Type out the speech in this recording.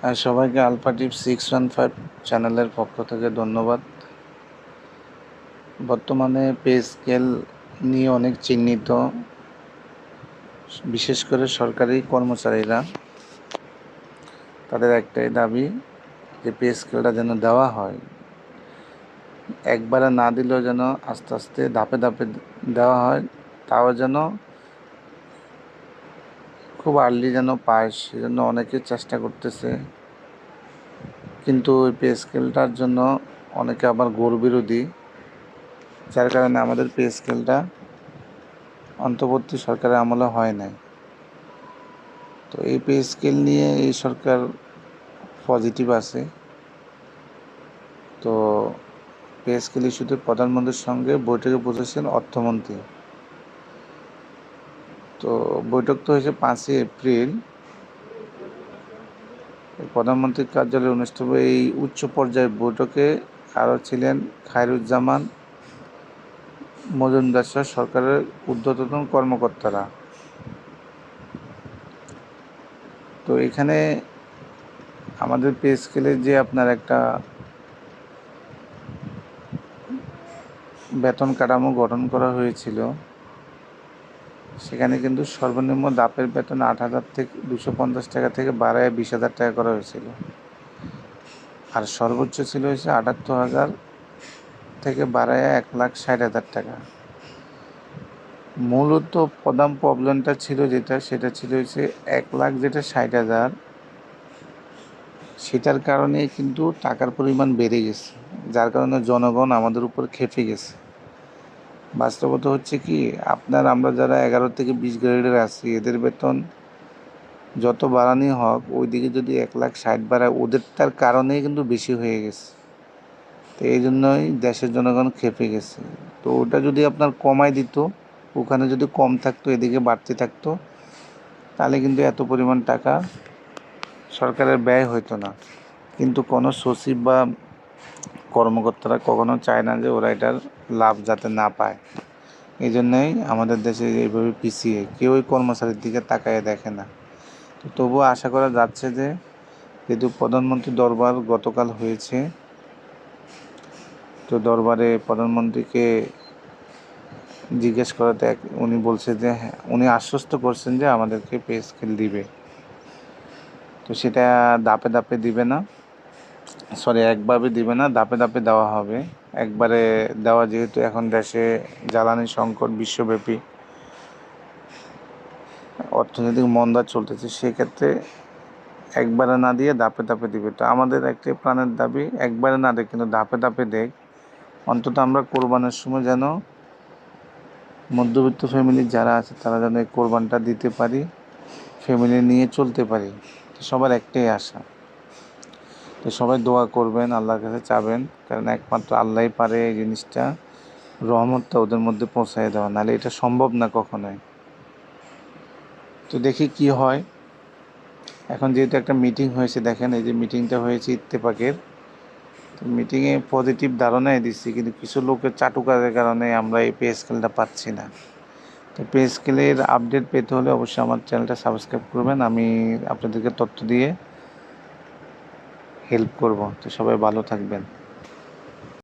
আর সবাইকে আলফা টিপ 615 চ্যানেলের পক্ষ থেকে ধন্যবাদ। বর্তমানে পে স্কেল নিয়ে অনেক চিহ্নিত, বিশেষ করে সরকারি কর্মচারীরা। তাদের একটাই দাবি যে পে স্কেলটা যেন দেওয়া হয়, একবারে না দিলেও যেন আস্তে আস্তে ধাপে ধাপে দেওয়া হয়, তাও যেন খুব আর্লি যেন পায়, সেজন্য অনেকে চেষ্টা করতেছে। কিন্তু ওই পে স্কেলটার জন্য অনেকে আবার ঘোর বিরোধী, যার কারণে আমাদের পে স্কেলটা অন্তর্বর্তী সরকারের আমলে হয় নাই। তো এই পে স্কেল নিয়ে এই সরকার পজিটিভ আছে। তো পে স্কেল ইস্যুতে প্রধানমন্ত্রীর সঙ্গে বৈঠকে বসেছেন অর্থমন্ত্রী। তো বৈঠক তো হয়েছে 5ই এপ্রিল। প্রধানমন্ত্রীর কার্যালয়ে অনুষ্ঠিত এই উচ্চ পর্যায়ের বৈঠকে আরও ছিলেন খায়রুজ্জামান মজুমদার সহ সরকারের ঊর্ধ্বতন কর্মকর্তারা। তো এখানে আমাদের পে স্কেলে যে আপনার একটা বেতন কাঠামো গঠন করা হয়েছিল, সেখানে কিন্তু সর্বনিম্ন ধাপের বেতন 8,000 থেকে 250 টাকা থেকে বাড়ায় 20,000 টাকা করা হয়েছিল, আর সর্বোচ্চ ছিল হয়েছে 78,000 থেকে বাড়ায় 1,60,000 টাকা। মূলত প্রধান প্রবলেমটা ছিল সেটা ছিল হচ্ছে 1,60,000, সেটার কারণে কিন্তু টাকার পরিমাণ বেড়ে গেছে, যার কারণে জনগণ আমাদের উপর খেপে গেছে। বাস্তবতা হচ্ছে কি, আমরা যারা 11 থেকে 20 গ্রেডের আছি, এদের বেতন যত বাড়ানি হোক, ওইদিকে যদি 1,60,000 বাড়ায়, ওদেরটার কারণেই কিন্তু বেশি হয়ে গেছে। তো এই জন্যই দেশের জনগণ খেপে গেছে। তো ওটা যদি আপনার কমাই দিত, ওখানে যদি কম থাকতো, এদিকে বাড়তে থাকতো, তাহলে কিন্তু এত পরিমাণ টাকা সরকারের ব্যয় হতো না। কিন্তু কোনো সচিব বা কর্মকর্তারা কখনো চায় না যে ওরা এটার লাভ যাতে না পায়। এই জন্যই আমাদের দেশে এইভাবে পিছিয়ে, কেউই কর্মচারীর দিকে তাকায় দেখে না। তো তবুও আশা করা যাচ্ছে যে, যেহেতু প্রধানমন্ত্রী দরবার গতকাল হয়েছে, তো দরবারে প্রধানমন্ত্রীকে জিজ্ঞেস করাতে উনি বলছে যে হ্যাঁ, উনি আশ্বস্ত করছেন যে আমাদেরকে পে স্কেল দিবে। তো সেটা ধাপে ধাপে দিবে না, একভাবে দিবে না, ধাপে ধাপে দেওয়া হবে। একবারে দেওয়া, যেহেতু এখন দেশে জ্বালানি সংকট বিশ্বব্যাপী, অর্থনৈতিক মন্দা চলতেছে, সেক্ষেত্রে একবারে না দিয়ে ধাপে ধাপে দিবে। তো আমাদের একটি প্রাণের দাবি, একবারে না দেখ, কিন্তু ধাপে ধাপে দেখ। অন্তত আমরা কোরবানের সময় যেন মধ্যবিত্ত ফ্যামিলির যারা আছে তারা যেন এই কোরবানটা দিতে পারি, ফ্যামিলি নিয়ে চলতে পারি। তো সবার একটাই আশা। তো সবাই দোয়া করবেন, আল্লাহর কাছে চাবেন, কারণ একমাত্র আল্লাহই পারে এই জিনিসটা, রহমতটা ওদের মধ্যে পৌঁছায় দেওয়া, নাহলে এটা সম্ভব না কখনোই। তো দেখি কি হয়। এখন যেহেতু একটা মিটিং হয়েছে, দেখেন এই যে মিটিংটা হয়েছে ইত্তেফাকের, তো মিটিংয়ে পজিটিভ ধারণাই দিচ্ছি, কিন্তু কিছু লোকের চাটুকারের কারণে আমরা এই পে স্কেলটা পাচ্ছি না। তো পে স্কেলের আপডেট পেতে হলে অবশ্যই আমার চ্যানেলটা সাবস্ক্রাইব করবেন, আমি আপনাদেরকে তথ্য দিয়ে হেল্প করব। তো সবাই ভালো থাকবেন।